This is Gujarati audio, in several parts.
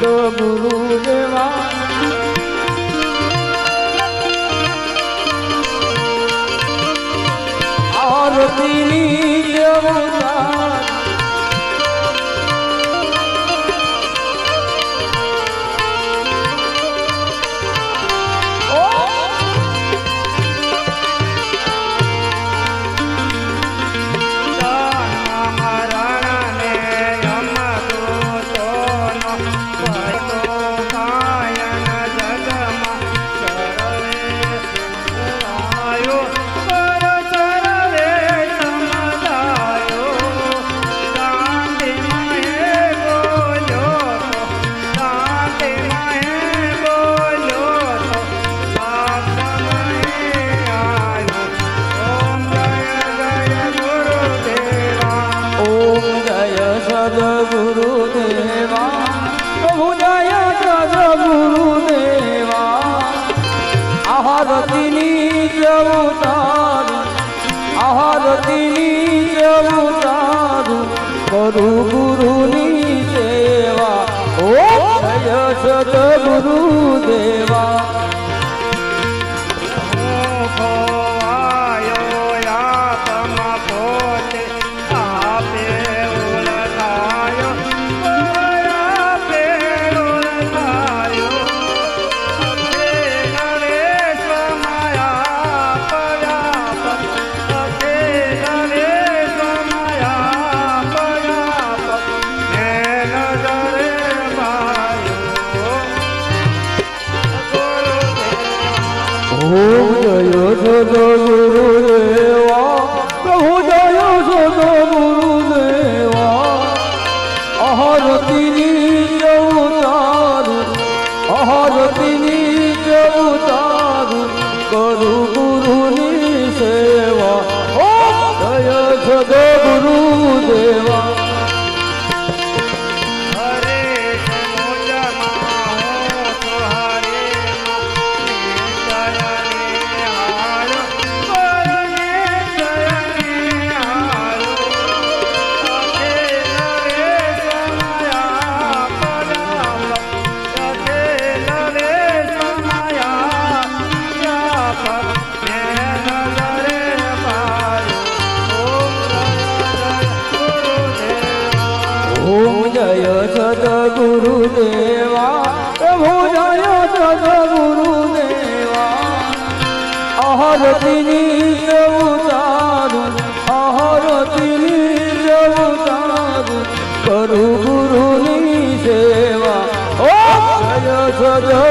સદગુરુદેવા આરતીની દેવતા સદગુરુદેવા પ્રભુ જય સદગુરુદેવા આરતીની જવતારું આરતીની જવતારું કરું ગુરુની સેવા ઓમ જય સદગુરુદેવા ઓમ જય સદગુરુદેવા પ્રભુ જય સદગુરુદેવા આરતીની જવતારું આરતીની જવતારું કરું ગુરુની સેવા ઓમ જય સદગુરુદેવા ઓમ જય સદગુરુદેવા પ્રભુ જય સદગુરુદેવા આરતીની જવતારું આરતીની જવતારું કરું ગુરુની સેવા ઓમ જય સદગુરુદેવા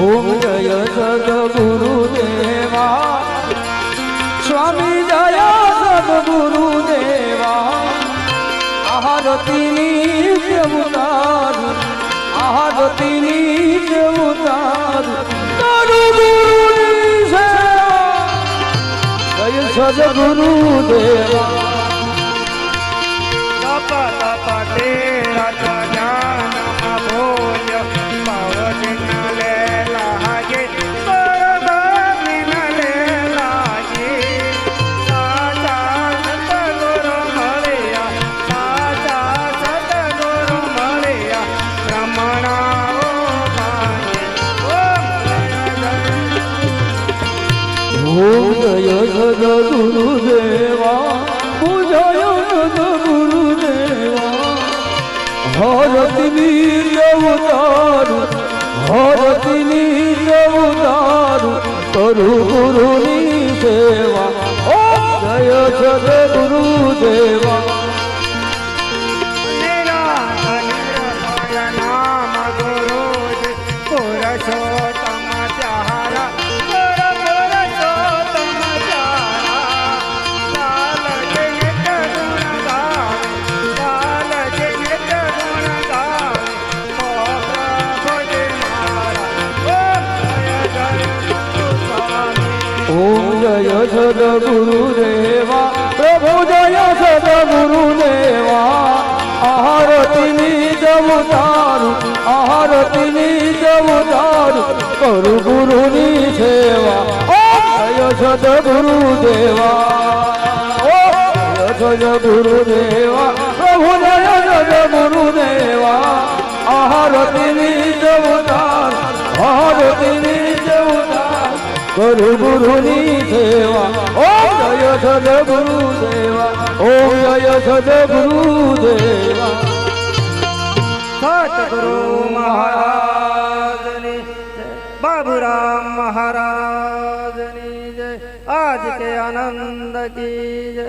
ઓમ જય સદગુરુદેવા સ્વામી જય સદગુરુદેવા આરતીની જવતારું આરતીની જવતારું કરું ગુરુની સેવા જય સદગુરુદેવા તપ તપ તેરા જ્ઞાન અભોય પવન લે લાગે પરદાન લે લાગે સાચા સતગુરુ મળ્યા સાચા સતગુરુ મળ્યા બ્રહ્મણાઓ ભાગે ઓમ જય સદગુરુદેવા જય સદગુરુદેવા ભારતની જવતારું ભારતની જવતારું કરું ગુરુની સેવા ઓમ જય સદગુરુદેવા સદગુરુદેવા પ્રભુ જય સદગુરુદેવા આરતીની જવું તારું આરતીની જવું તારું કરું ગુરુની સેવા જય સદગુરુદેવા જય ગુરુદેવા પ્રભુ જય સદગુરુદેવા આરતીની જવું તારું આરતીની જવું તારું કરું ગુરુની સેવા ઓમ જય સદગુરુદેવા ઓમ જય સદગુરુદેવા સતગુરુ મહારાજની જય, બાબુરામ મહારાજની જય, આજ કે આનંદ કી જય।